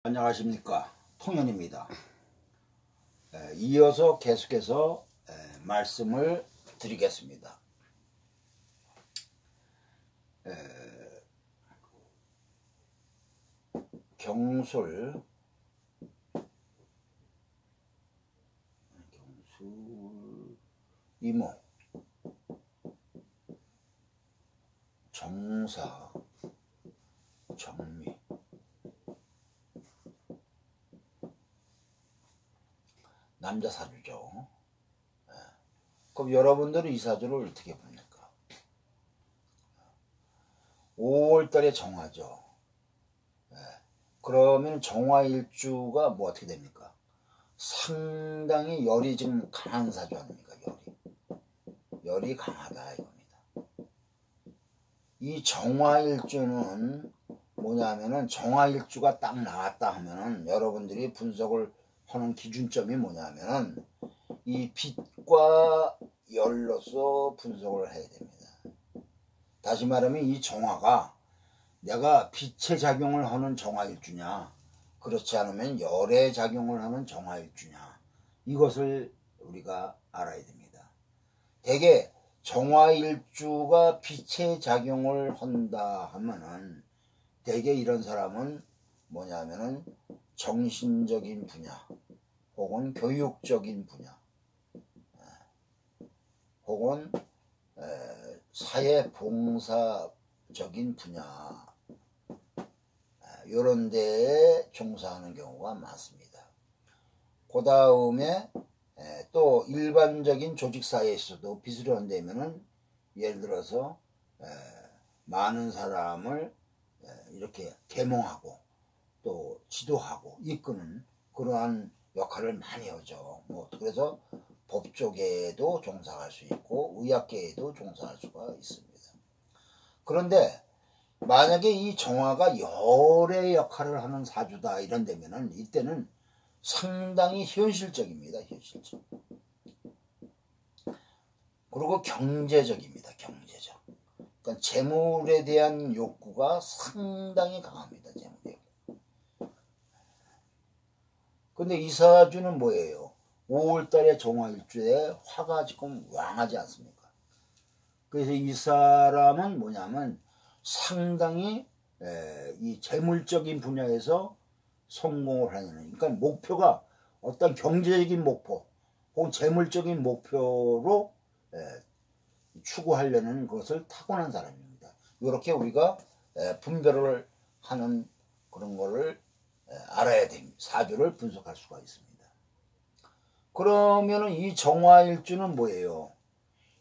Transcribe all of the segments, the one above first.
안녕하십니까, 통연입니다. 이어서 계속해서 말씀을 드리겠습니다. 경술 이모 정사 정미 남자 사주죠. 그럼 여러분들은 이 사주를 어떻게 봅니까? 5월달에 정화죠. 그러면 정화일주가 뭐 어떻게 됩니까? 상당히 열이 지금 강한 사주 아닙니까? 열이 강하다 이겁니다. 이 정화일주는 뭐냐면은, 정화일주가 딱 나왔다 하면은 여러분들이 분석을 하는 기준점이 뭐냐면은 이 빛과 열로서 분석을 해야 됩니다. 다시 말하면 이 정화가 내가 빛의 작용을 하는 정화일주냐, 그렇지 않으면 열의 작용을 하는 정화일주냐, 이것을 우리가 알아야 됩니다. 대개 정화일주가 빛의 작용을 한다 하면은 대개 이런 사람은 뭐냐면은 정신적인 분야 혹은 교육적인 분야 혹은 사회봉사적인 분야, 이런 데에 종사하는 경우가 많습니다. 그 다음에 또 일반적인 조직사회에서도 빛을 한다면은, 예를 들어서 많은 사람을 이렇게 계몽하고 또 지도하고 이끄는 그러한 역할을 많이 하죠. 그래서 법 쪽에도 종사할 수 있고 의학계에도 종사할 수가 있습니다. 그런데 만약에 이 정화가 열의 역할을 하는 사주다 이런 데면은 이때는 상당히 현실적입니다. 현실적. 그리고 경제적입니다. 경제적. 그러니까 재물에 대한 욕구가 상당히 강합니다. 재물에. 근데 이 사주는 뭐예요? 5월달에 정화일주에 화가 지금 왕하지 않습니까? 그래서 이 사람은 뭐냐면 상당히 이 재물적인 분야에서 성공을 하는, 그러니까 목표가 어떤 경제적인 목표 혹은 재물적인 목표로 추구하려는 것을 타고난 사람입니다. 이렇게 우리가 분별을 하는 그런 거를 알아야 됩니다. 사주를 분석할 수가 있습니다. 그러면은 이 정화일주는 뭐예요?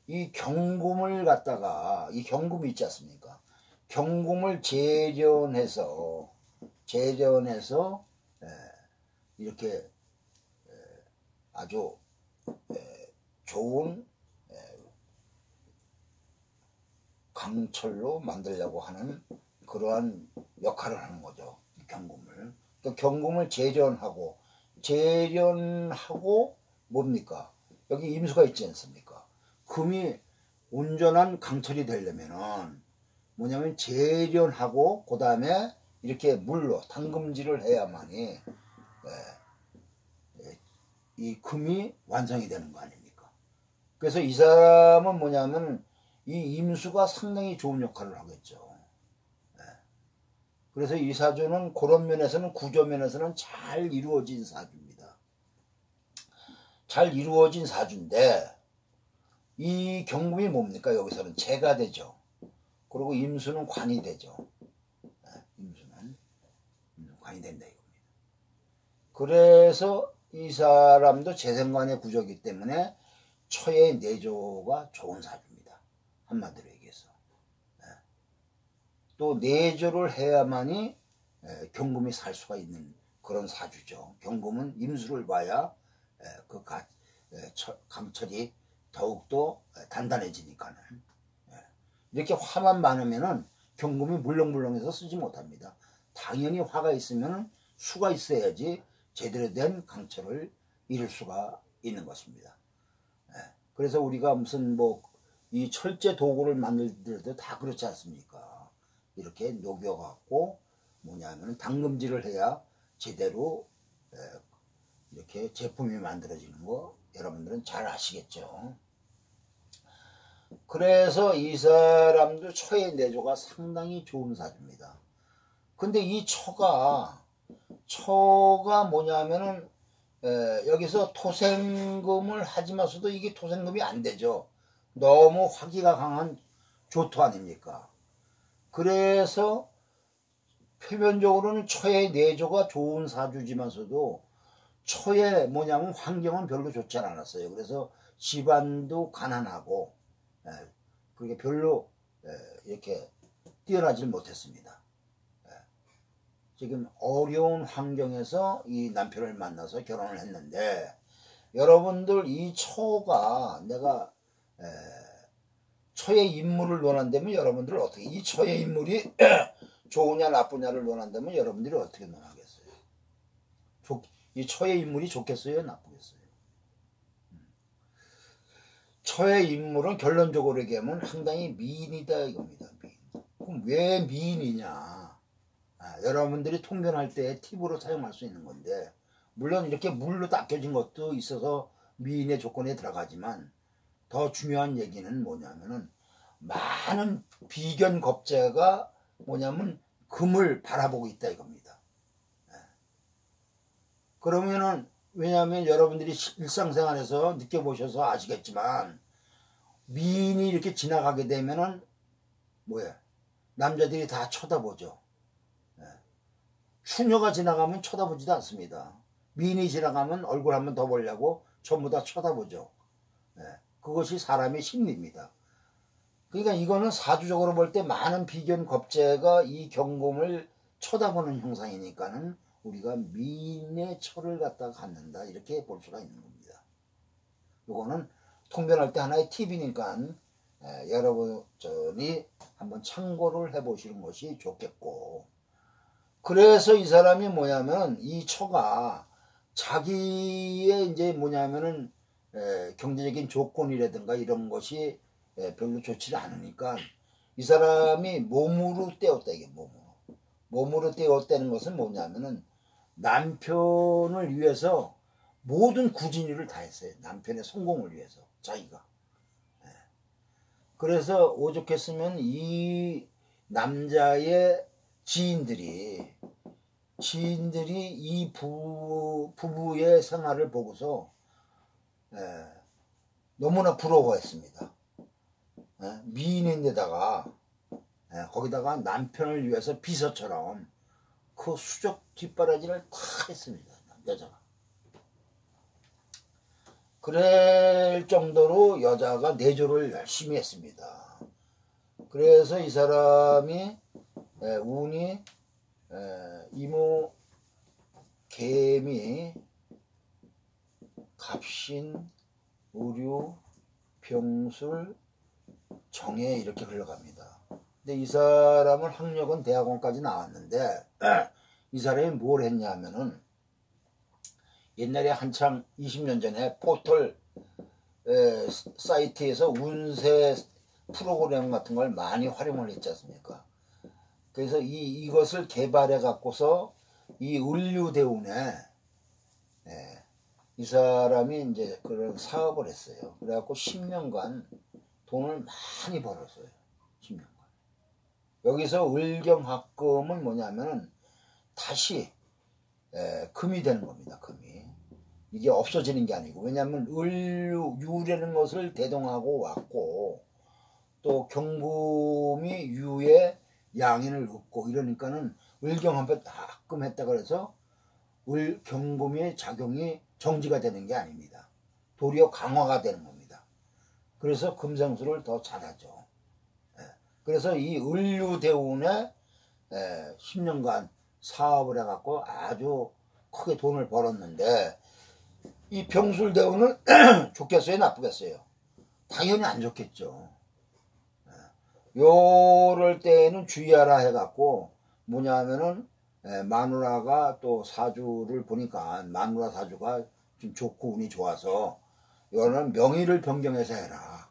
이 경금을 갖다가, 이 경금이 있지 않습니까? 경금을 재련해서 이렇게 아주 좋은 강철로 만들려고 하는 그러한 역할을 하는 거죠. 경금을. 그러니까 경금을 재련하고 뭡니까? 여기 임수가 있지 않습니까? 금이 온전한 강철이 되려면은 뭐냐면 재련하고 그 다음에 이렇게 물로 담금질을 해야만이 이 금이 완성이 되는 거 아닙니까? 그래서 이 사람은 뭐냐면 이 임수가 상당히 좋은 역할을 하겠죠. 그래서 이 사주는 그런 면에서는, 구조면에서는 잘 이루어진 사주입니다. 잘 이루어진 사주인데 이 경금이 뭡니까? 여기서는 재가 되죠. 그리고 임수는 관이 되죠. 임수는 관이 된다 이겁니다. 그래서 이 사람도 재생관의 구조이기 때문에 처의 내조가 좋은 사주입니다. 한마디로 얘기해서. 또 내조를 해야만이 경금이 살 수가 있는 그런 사주죠. 경금은 임수를 봐야 그 강철이 더욱더 단단해지니까는. 이렇게 화만 많으면은 경금이 물렁물렁해서 쓰지 못합니다. 당연히 화가 있으면 수가 있어야지 제대로 된 강철을 이룰 수가 있는 것입니다. 그래서 우리가 무슨 이 철제 도구를 만들더라도 다 그렇지 않습니까? 이렇게 녹여갖고 뭐냐면 담금질을 해야 제대로 이렇게 제품이 만들어지는 거 여러분들은 잘 아시겠죠. 그래서 이 사람도 처의 내조가 상당히 좋은 사주입니다. 근데 이 처가 뭐냐면은 여기서 토생금을 하지만서도 이게 토생금이 안 되죠. 너무 화기가 강한 조토 아닙니까? 그래서 표면적으로는 처의 내조가 좋은 사주지만서도 처의 뭐냐면 환경은 별로 좋지 않았어요. 그래서 집안도 가난하고 그게 별로 이렇게 뛰어나질 못했습니다. 지금 어려운 환경에서 이 남편을 만나서 결혼을 했는데 여러분들 이 처가 내가 처의 인물을 논한다면 여러분들 어떻게 이 처의 인물이 좋으냐 나쁘냐를 논한다면 여러분들이 어떻게 논하겠어요? 이 처의 인물이 좋겠어요? 나쁘겠어요? 처의 인물은 결론적으로 얘기하면 상당히 미인이다 이겁니다. 미인. 그럼 왜 미인이냐? 여러분들이 통변할 때 팁으로 사용할 수 있는 건데 물론 이렇게 물로 닦여진 것도 있어서 미인의 조건에 들어가지만 더 중요한 얘기는 뭐냐면은 많은 비견 겁재가 뭐냐면 금을 바라보고 있다 이겁니다. 그러면은 왜냐하면 여러분들이 일상생활에서 느껴보셔서 아시겠지만 미인이 이렇게 지나가게 되면은 뭐야 남자들이 다 쳐다보죠. 추녀가 지나가면 쳐다보지도 않습니다. 미인이 지나가면 얼굴 한번 더 보려고 전부 다 쳐다보죠. 그것이 사람의 심리입니다. 그러니까 이거는 사주적으로 볼 때 많은 비견 겁재가 이 경금을 쳐다보는 형상이니까는 우리가 미인의 처를 갖다가 갖는다 이렇게 볼 수가 있는 겁니다. 이거는 통변할 때 하나의 팁이니까 여러분이 한번 참고를 해보시는 것이 좋겠고 그래서 이 사람이 뭐냐면 이 처가 자기의 이제 뭐냐면은 경제적인 조건이라든가 이런 것이 별로 좋지 않으니까 이 사람이 몸으로 떼었다 이게 몸으로 떼었다는 것은 뭐냐면은 남편을 위해서 모든 구진일을 다 했어요. 남편의 성공을 위해서 자기가. 그래서 오죽했으면 이 남자의 지인들이 이 부부의 생활을 보고서 너무나 부러워했습니다. 미인인데다가 거기다가 남편을 위해서 비서처럼 그 수족 뒷바라지를 다 했습니다. 여자가. 그럴 정도로 여자가 내조를 열심히 했습니다. 그래서 이 사람이 운이 이모, 개미, 갑신, 의류, 병술, 정해 이렇게 흘러갑니다. 근데 이 사람은 학력은 대학원까지 나왔는데 이 사람이 뭘 했냐면은 옛날에 한창 20년 전에 포털 사이트에서 운세 프로그램 같은 걸 많이 활용을 했지 않습니까? 그래서 이것을 개발해 갖고서 이 을류대운에 이 사람이 이제 그런 사업을 했어요. 그래갖고 10년간 돈을 많이 벌었어요. 10년간. 여기서 을경합금은 뭐냐면은 다시 금이 되는 겁니다. 금이. 이게 없어지는 게 아니고 왜냐하면 을유라는 것을 대동하고 왔고 또 경금이 유에 양인을 얻고 이러니까는 을경합금 했다 그래서 경금의 작용이 정지가 되는 게 아닙니다. 도리어 강화가 되는 겁니다. 그래서 금생수를 더 잘하죠. 그래서 이 을유대운에 10년간 사업을 해갖고 아주 크게 돈을 벌었는데 이 병술대운은 좋겠어요 나쁘겠어요? 당연히 안 좋겠죠. 요럴 때에는 주의하라 해갖고 뭐냐면은 마누라가 또 사주를 보니까 마누라 사주가 좀 좋고 운이 좋아서 이거는 명의를 변경해서 해라.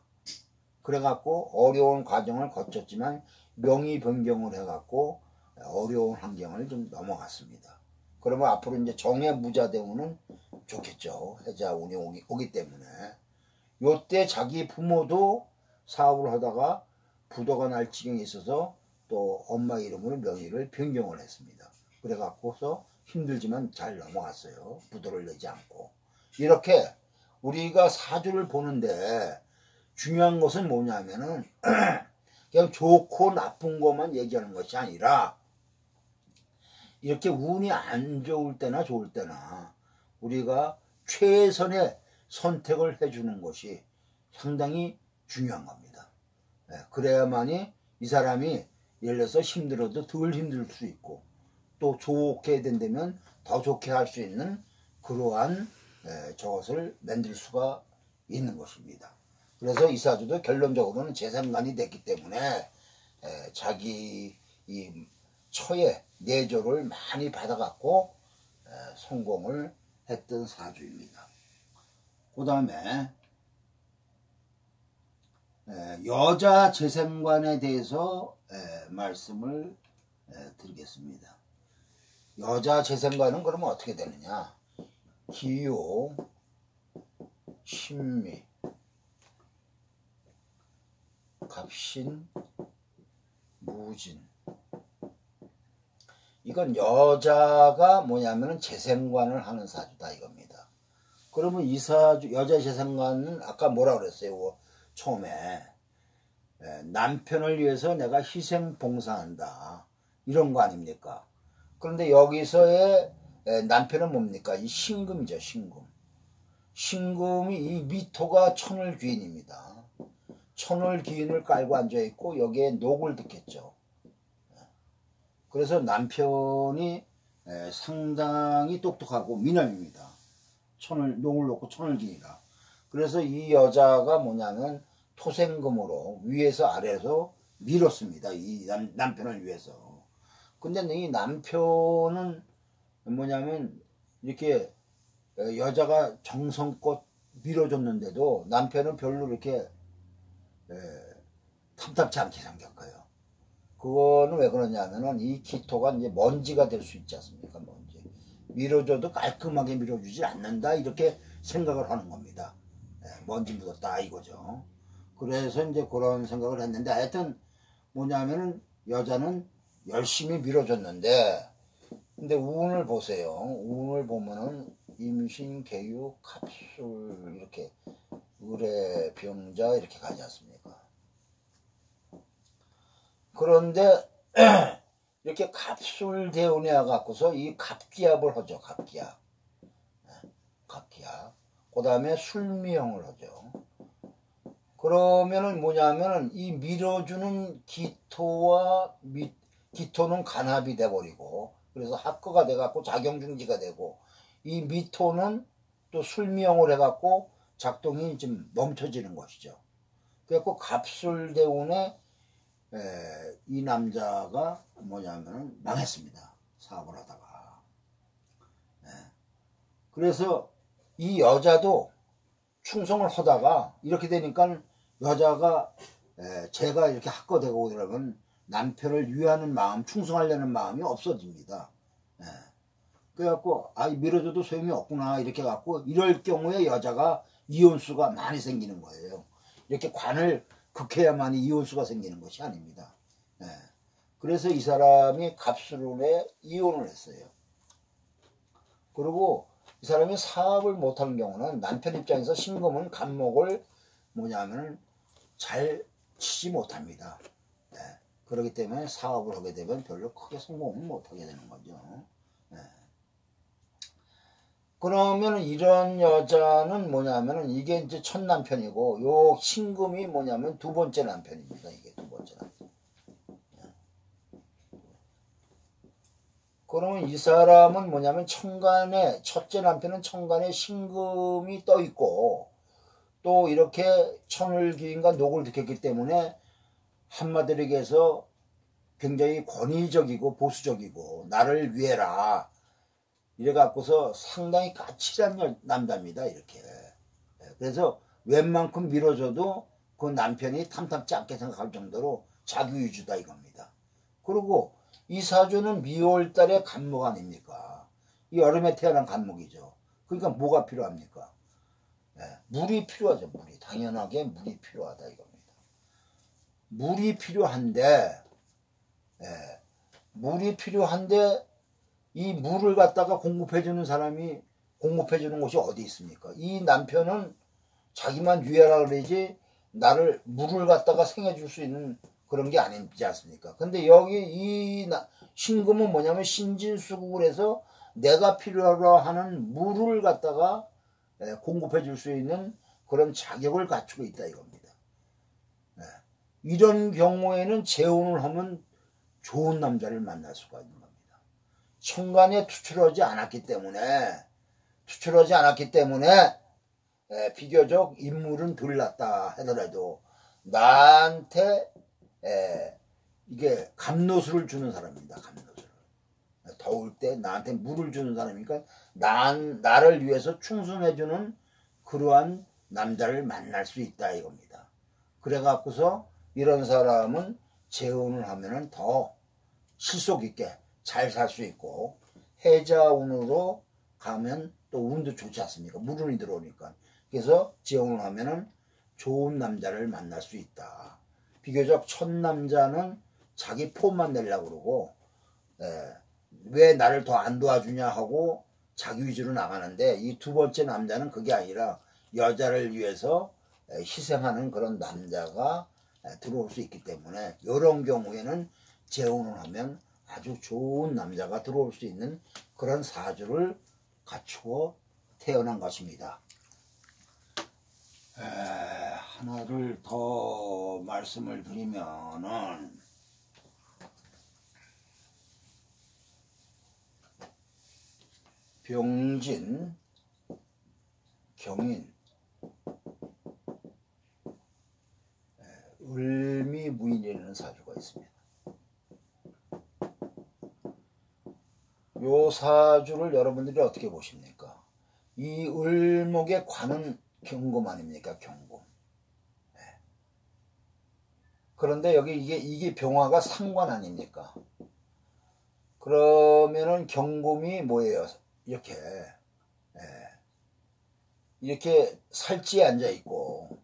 그래갖고 어려운 과정을 거쳤지만 명의 변경을 해갖고 어려운 환경을 좀 넘어갔습니다. 그러면 앞으로 이제 정해 무자 대우는 좋겠죠. 해자 운이 오기 때문에. 요때 자기 부모도 사업을 하다가 부도가 날 지경에 있어서 또 엄마 이름으로 명의를 변경을 했습니다. 그래갖고서 힘들지만 잘 넘어갔어요. 부도를 내지 않고. 이렇게 우리가 사주를 보는데 중요한 것은 뭐냐면은 그냥 좋고 나쁜 것만 얘기하는 것이 아니라 이렇게 운이 안 좋을 때나 좋을 때나 우리가 최선의 선택을 해주는 것이 상당히 중요한 겁니다. 그래야만이 이 사람이 예를 들어서 힘들어도 덜 힘들 수 있고 또 좋게 된다면 더 좋게 할 수 있는 그러한 저것을 만들 수가 있는 것입니다. 그래서 이 사주도 결론적으로는 재생관이 됐기 때문에 자기 이 처의 내조를 많이 받아갖고 성공을 했던 사주입니다. 그 다음에 여자 재생관에 대해서 말씀을 드리겠습니다. 여자 재생관은 그러면 어떻게 되느냐? 기요, 신미, 갑신, 무진. 이건 여자가 뭐냐면은 재생관을 하는 사주다 이겁니다. 그러면 이 사주 여자 재생관은 아까 뭐라 그랬어요? 처음에 남편을 위해서 내가 희생 봉사한다 이런 거 아닙니까? 그런데 여기서의 남편은 뭡니까? 이 신금이죠. 신금. 신금이 이 미토가 천을귀인입니다. 천을귀인을 깔고 앉아있고 여기에 녹을 듣겠죠. 그래서 남편이 상당히 똑똑하고 미남입니다. 녹을 놓고 천을귀인이라. 그래서 이 여자가 뭐냐면 토생금으로 위에서 아래에서 밀었습니다. 이 남편을 위해서. 근데 이 남편은 뭐냐면 이렇게 여자가 정성껏 밀어줬는데도 남편은 별로 이렇게 탐탁지 않게 생겼어요. 그거는 왜 그러냐면은 이 기토가 이제 먼지가 될 수 있지 않습니까? 먼지. 밀어줘도 깔끔하게 밀어주지 않는다 이렇게 생각을 하는 겁니다. 먼지 묻었다 이거죠. 그래서 이제 그런 생각을 했는데 하여튼 뭐냐면은 여자는 열심히 밀어줬는데 근데 운을 보세요. 운을 보면은 임신, 개유, 갑술 이렇게 의뢰, 병자 이렇게 가지 않습니까? 그런데 이렇게 갑술 대운에 와갖고서 이 갑기압을 하죠. 갑기압. 갑기압. 그 다음에 술미형을 하죠. 그러면은 뭐냐면은 이 밀어주는 기토는 간합이 돼버리고 그래서 합거가 돼갖고 작용중지가 되고 이 미토는 또 술미형을 해갖고 작동이 좀 멈춰지는 것이죠. 그래갖고 갑술대운에 이 남자가 뭐냐면은 망했습니다. 사업을 하다가. 그래서 이 여자도 충성을 하다가 이렇게 되니까 여자가 제가 이렇게 합거되고 그러면 남편을 위하는 마음, 충성하려는 마음이 없어집니다. 그래갖고 밀어줘도 소용이 없구나 이렇게 갖고 이럴 경우에 여자가 이혼수가 많이 생기는 거예요. 이렇게 관을 극해야만이 이혼수가 생기는 것이 아닙니다. 그래서 이 사람이 갑술운에 이혼을 했어요. 그리고 이 사람이 사업을 못하는 경우는 남편 입장에서 신금은 간목을 뭐냐면 잘 치지 못합니다. 그렇기 때문에 사업을 하게 되면 별로 크게 성공을 못하게 되는 거죠. 그러면 이런 여자는 뭐냐면은 이게 이제 첫 남편이고 요 신금이 뭐냐면 두 번째 남편입니다. 이게 두 번째 남편. 그러면 이 사람은 뭐냐면 천간에 첫째 남편은 천간에 신금이 떠 있고 또 이렇게 천을귀인과 녹을 느꼈기 때문에 한마디로 얘기해서 굉장히 권위적이고 보수적이고 나를 위해라 이래 갖고서 상당히 까칠한 남자입니다. 이렇게. 그래서 웬만큼 밀어줘도 그 남편이 탐탁지 않게 생각할 정도로 자기위주다 이겁니다. 그리고 이 사주는 미월달에 간목 아닙니까? 이 여름에 태어난 간목이죠. 그러니까 뭐가 필요합니까? 물이 필요하죠. 물이. 당연하게 물이 필요하다 이겁니다. 물이 필요한데 물이 필요한데 이 물을 갖다가 공급해주는 사람이 공급해주는 곳이 어디 있습니까? 이 남편은 자기만 유해라 그러지 나를 물을 갖다가 생해줄 수 있는 그런 게 아니지 않습니까? 근데 여기 이 신금은 뭐냐면 신진수국을 해서 내가 필요로 하는 물을 갖다가 공급해 줄 수 있는 그런 자격을 갖추고 있다 이겁니다. 이런 경우에는 재혼을 하면 좋은 남자를 만날 수가 있는 겁니다. 천간에 투출하지 않았기 때문에 비교적 인물은 덜 났다 하더라도 나한테 이게 감로수를 주는 사람입니다. 감로수를. 더울 때 나한테 물을 주는 사람이니까 나를 위해서 충성해주는 그러한 남자를 만날 수 있다 이겁니다. 그래갖고서 이런 사람은 재혼을 하면은 더 실속 있게 잘 살 수 있고 해자운으로 가면 또 운도 좋지 않습니까? 물운이 들어오니까. 그래서 재혼을 하면은 좋은 남자를 만날 수 있다. 비교적 첫 남자는 자기 폼만 내려고 그러고 왜 나를 더 안 도와주냐 하고 자기 위주로 나가는데 이 두 번째 남자는 그게 아니라 여자를 위해서 희생하는 그런 남자가 들어올 수 있기 때문에 이런 경우에는 재혼을 하면 아주 좋은 남자가 들어올 수 있는 그런 사주를 갖추고 태어난 것입니다. 하나를 더 말씀을 드리면은 병진, 경인, 을미무인이라는 사주가 있습니다. 요 사주를 여러분들이 어떻게 보십니까? 이 을목의 관은 경금 아닙니까? 경금. 그런데 여기 이게 병화가 상관 아닙니까? 그러면은 경금이 뭐예요? 이렇게 살찌에 앉아 있고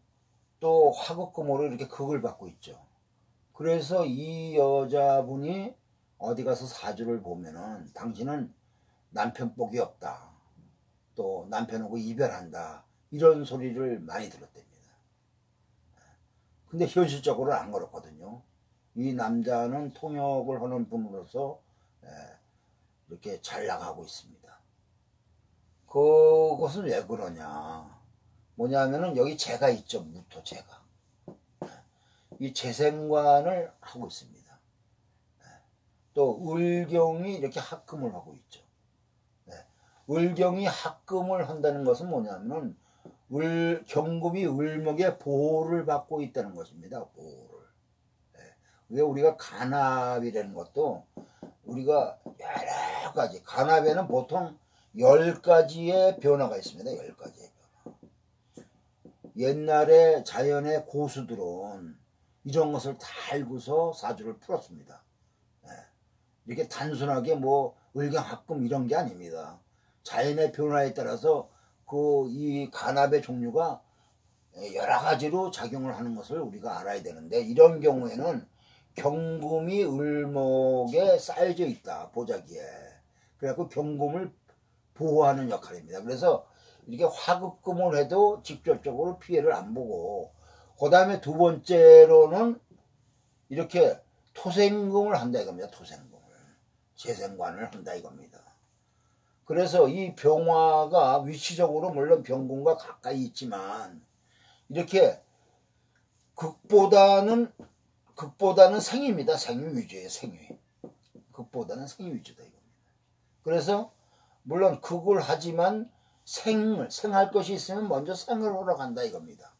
또 화극금으로 이렇게 극을 받고 있죠. 그래서 이 여자분이 어디 가서 사주를 보면은 당신은 남편 복이 없다. 또 남편하고 이별한다. 이런 소리를 많이 들었답니다. 근데 현실적으로는 안 그렇거든요. 이 남자는 통역을 하는 분으로서 이렇게 잘 나가고 있습니다. 그것은 왜 그러냐. 뭐냐면은 여기 재가 있죠. 무토 재가. 이 재생관을 하고 있습니다. 또 을경이 이렇게 합금을 하고 있죠. 을경이 합금을 한다는 것은 뭐냐면은 경금이 을목의 보호를 받고 있다는 것입니다. 보호를. 왜 우리가 간합이라는 것도 우리가 여러 가지 간합에는 보통 10가지의 변화가 있습니다. 10가지의 변화. 옛날에 자연의 고수들은 이런 것을 다 알고서 사주를 풀었습니다. 이렇게 단순하게 뭐 을경합금 이런 게 아닙니다. 자연의 변화에 따라서 이 간합의 종류가 여러 가지로 작용을 하는 것을 우리가 알아야 되는데 이런 경우에는 경금이 을목에 쌓여져 있다. 보자기에. 그래갖고 경금을 보호하는 역할입니다. 그래서 이렇게 화급금을 해도 직접적으로 피해를 안 보고 그 다음에 두 번째로는 이렇게 토생금을 한다 이겁니다. 토생금을. 재생관을 한다 이겁니다. 그래서 이 병화가 위치적으로 물론 병금과 가까이 있지만 이렇게 극보다는 생입니다. 생위 위주예요. 생위. 극보다는 생위 위주다 이겁니다. 그래서 물론 극을 하지만 생할 것이 있으면 먼저 생을 하러 간다 이겁니다.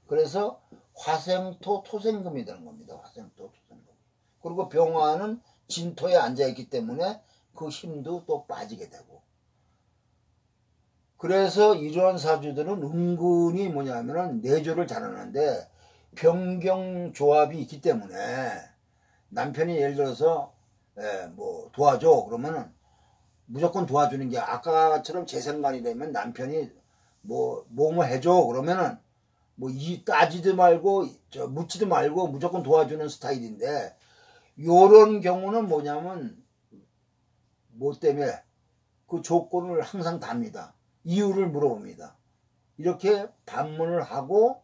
그래서 화생토 토생금이 되는 겁니다. 화생토 토생금. 그리고 병화는 진토에 앉아있기 때문에 그 힘도 또 빠지게 되고. 그래서 이러한 사주들은 은근히 뭐냐면은 내조를 잘하는데 병경조합이 있기 때문에 남편이 예를 들어서 뭐 도와줘 그러면은 무조건 도와주는 게 아까처럼 재생관이 되면 남편이 뭐 해줘 그러면은 뭐 이 따지도 말고 묻지도 말고 무조건 도와주는 스타일인데 요런 경우는 뭐냐면 뭐 때문에 그 조건을 항상 답니다. 이유를 물어봅니다. 이렇게 반문을 하고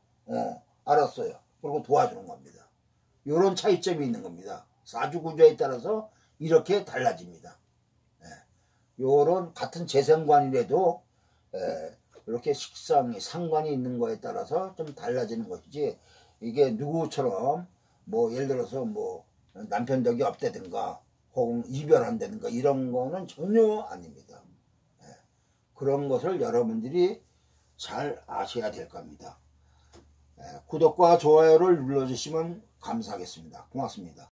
알았어요. 그리고 도와주는 겁니다. 요런 차이점이 있는 겁니다. 사주 구조에 따라서 이렇게 달라집니다. 요런 같은 재생관이라도 이렇게 식상이 상관이 있는 거에 따라서 좀 달라지는 것이지 이게 누구처럼 뭐 예를 들어서 뭐 남편 덕이 없다든가 혹은 이별한다든가 이런 거는 전혀 아닙니다. 그런 것을 여러분들이 잘 아셔야 될 겁니다. 구독과 좋아요를 눌러주시면 감사하겠습니다. 고맙습니다.